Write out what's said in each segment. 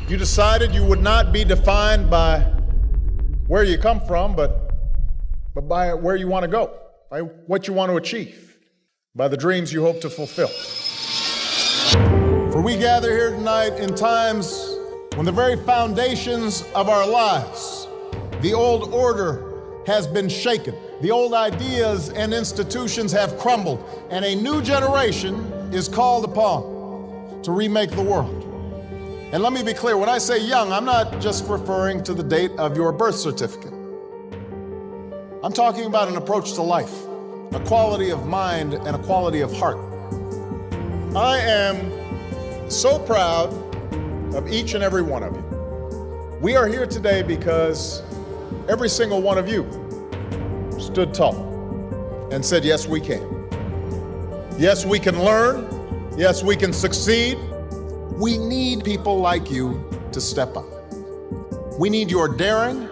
You decided you would not be defined by where you come from, but by where you want to go, by what you want to achieve, by the dreams you hope to fulfill. For we gather here tonight in times when the very foundations of our lives, the old order has been shaken. The old ideas and institutions have crumbled, and a new generation is called upon to remake the world. And let me be clear, when I say young, I'm not just referring to the date of your birth certificate. I'm talking about an approach to life, a quality of mind and a quality of heart. I am so proud of each and every one of you. We are here today because every single one of you stood tall and said, yes, we can. Yes, we can learn. Yes, we can succeed. We need people like you to step up. We need your daring.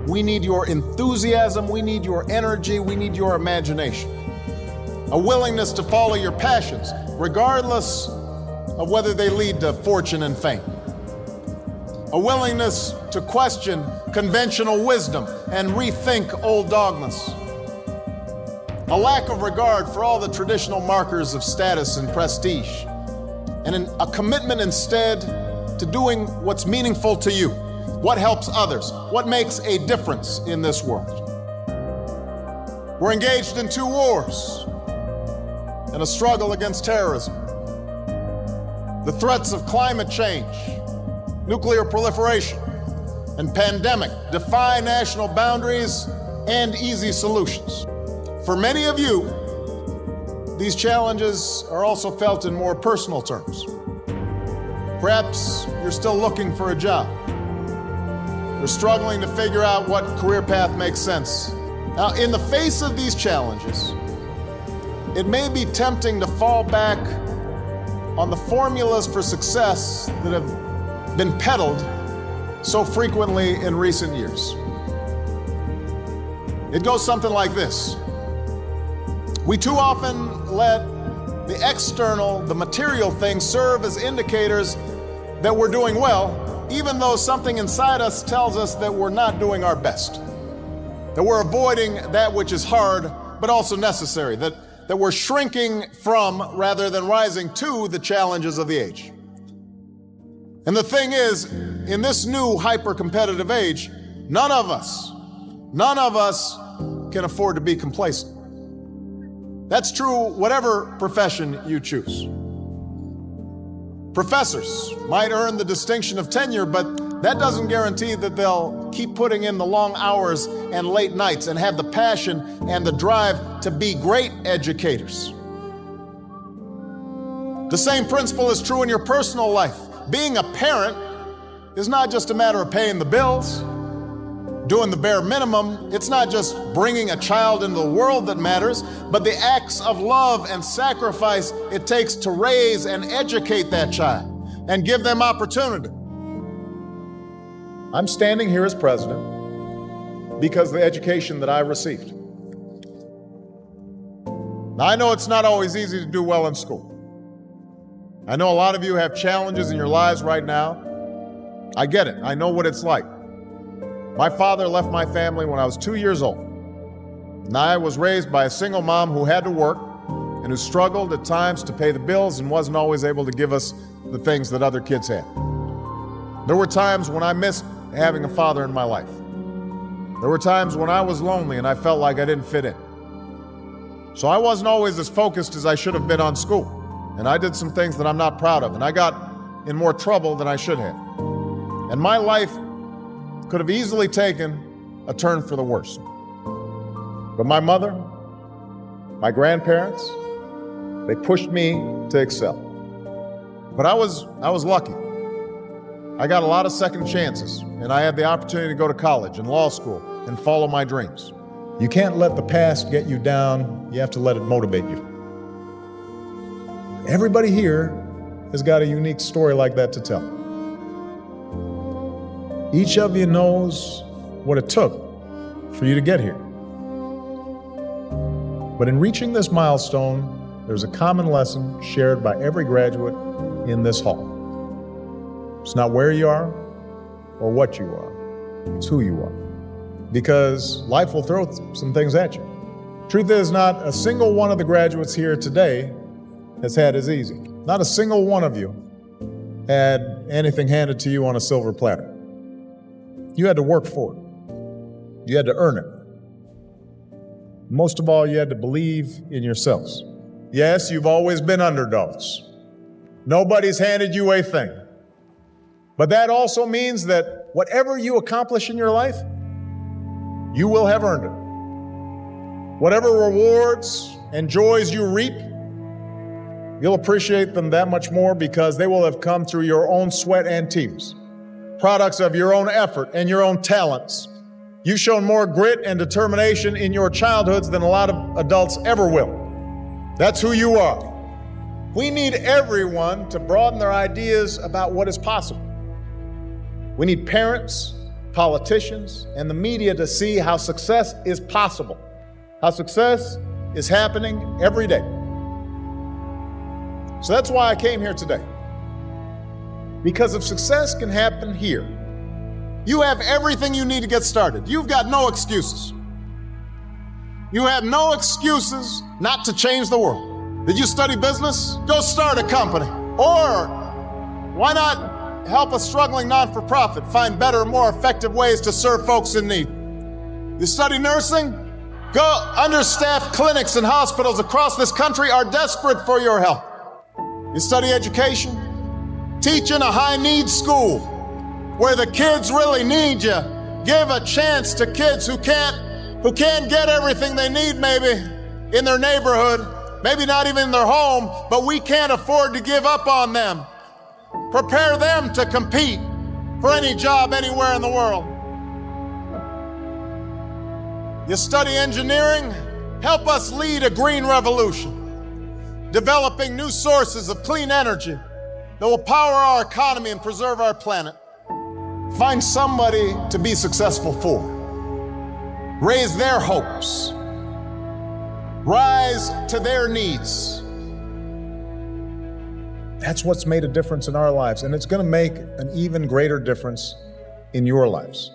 We need your enthusiasm. We need your energy. We need your imagination. A willingness to follow your passions, regardless of whether they lead to fortune and fame. A willingness to question conventional wisdom and rethink old dogmas. A lack of regard for all the traditional markers of status and prestige. And a commitment instead to doing what's meaningful to you, what helps others, what makes a difference in this world. We're engaged in 2 wars and a struggle against terrorism. The threats of climate change, nuclear proliferation, and pandemic defy national boundaries and easy solutions. For many of you, these challenges are also felt in more personal terms. Perhaps you're still looking for a job. You're struggling to figure out what career path makes sense. Now, in the face of these challenges, it may be tempting to fall back on the formulas for success that have been peddled so frequently in recent years. It goes something like this. We too often let the external, the material things serve as indicators that we're doing well, even though something inside us tells us that we're not doing our best, that we're avoiding that which is hard but also necessary, that we're shrinking from rather than rising to the challenges of the age. And the thing is, in this new hyper-competitive age, none of us can afford to be complacent. That's true whatever profession you choose. Professors might earn the distinction of tenure, but that doesn't guarantee that they'll keep putting in the long hours and late nights and have the passion and the drive to be great educators. The same principle is true in your personal life. Being a parent is not just a matter of paying the bills, doing the bare minimum. It's not just bringing a child into the world that matters, but the acts of love and sacrifice it takes to raise and educate that child and give them opportunity. I'm standing here as president because of the education that I received. Now, I know it's not always easy to do well in school. I know a lot of you have challenges in your lives right now. I get it. I know what it's like. My father left my family when I was 2 years old. And I was raised by a single mom who had to work and who struggled at times to pay the bills and wasn't always able to give us the things that other kids had. There were times when I missed having a father in my life. There were times when I was lonely and I felt like I didn't fit in. So I wasn't always as focused as I should have been on school. And I did some things that I'm not proud of. And I got in more trouble than I should have. And my life could have easily taken a turn for the worse. But my mother, my grandparents, they pushed me to excel. But I was lucky. I got a lot of second chances, and I had the opportunity to go to college and law school and follow my dreams. You can't let the past get you down. You have to let it motivate you. Everybody here has got a unique story like that to tell. Each of you knows what it took for you to get here. But in reaching this milestone, there's a common lesson shared by every graduate in this hall. It's not where you are or what you are. It's who you are. Because life will throw some things at you. Truth is, not a single one of the graduates here today has had as easy. Not a single one of you had anything handed to you on a silver platter. You had to work for it. You had to earn it. Most of all, you had to believe in yourselves. Yes, you've always been underdogs. Nobody's handed you a thing. But that also means that whatever you accomplish in your life, you will have earned it. Whatever rewards and joys you reap, you'll appreciate them that much more because they will have come through your own sweat and tears, products of your own effort and your own talents. You've shown more grit and determination in your childhoods than a lot of adults ever will. That's who you are. We need everyone to broaden their ideas about what is possible. We need parents, politicians, and the media to see how success is possible, how success is happening every day. So that's why I came here today. Because if success can happen here, you have everything you need to get started. You've got no excuses. You have no excuses not to change the world. Did you study business? Go start a company. Or why not help a struggling non-for-profit find better, more effective ways to serve folks in need? You study nursing? Go. Understaffed clinics and hospitals across this country are desperate for your help. You study education? Teach in a high-need school where the kids really need you. Give a chance to kids who can't get everything they need maybe in their neighborhood, maybe not even in their home, but we can't afford to give up on them. Prepare them to compete for any job anywhere in the world. You study engineering? Help us lead a green revolution, developing new sources of clean energy that will power our economy and preserve our planet. Find somebody to be successful for. Raise their hopes. Rise to their needs. That's what's made a difference in our lives, and it's going to make an even greater difference in your lives.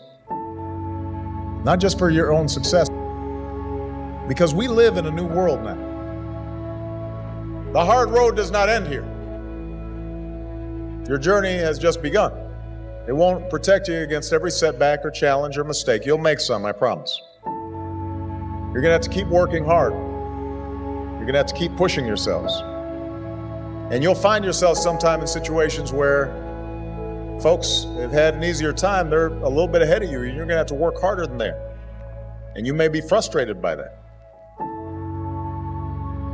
Not just for your own success, because we live in a new world now. The hard road does not end here. Your journey has just begun. It won't protect you against every setback or challenge or mistake. You'll make some, I promise. You're going to have to keep working hard. You're going to have to keep pushing yourselves. And you'll find yourself sometime in situations where folks have had an easier time. They're a little bit ahead of you, and you're going to have to work harder than they are. And you may be frustrated by that.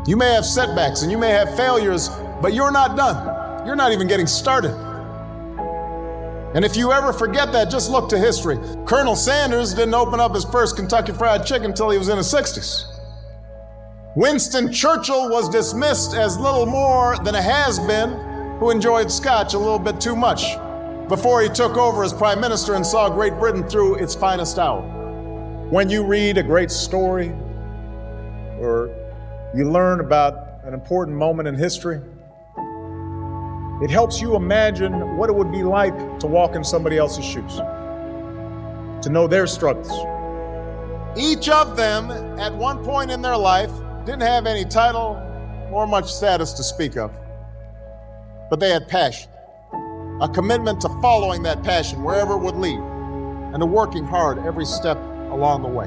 You may have setbacks and you may have failures, but you're not done. You're not even getting started. And if you ever forget that, just look to history. Colonel Sanders didn't open up his first Kentucky Fried Chicken until he was in his 60s. Winston Churchill was dismissed as little more than a has-been who enjoyed scotch a little bit too much before he took over as Prime Minister and saw Great Britain through its finest hour. When you read a great story or you learn about an important moment in history, it helps you imagine what it would be like to walk in somebody else's shoes, to know their struggles. Each of them, at one point in their life, didn't have any title or much status to speak of, but they had passion, a commitment to following that passion wherever it would lead, and to working hard every step along the way.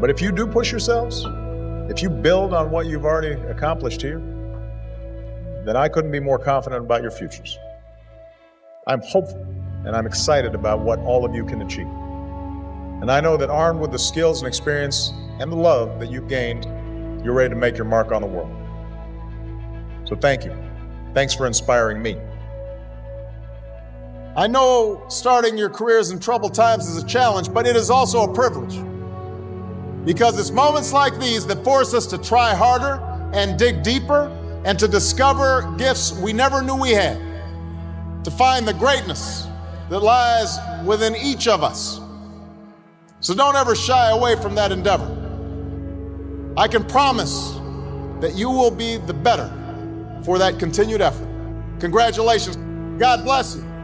But if you do push yourselves, if you build on what you've already accomplished here, then I couldn't be more confident about your futures. I'm hopeful and I'm excited about what all of you can achieve. And I know that armed with the skills and experience and the love that you've gained, you're ready to make your mark on the world. So thank you. Thanks for inspiring me. I know starting your careers in troubled times is a challenge, but it is also a privilege. Because it's moments like these that force us to try harder and dig deeper and to discover gifts we never knew we had, to find the greatness that lies within each of us. So don't ever shy away from that endeavor. I can promise that you will be the better for that continued effort. Congratulations. God bless you.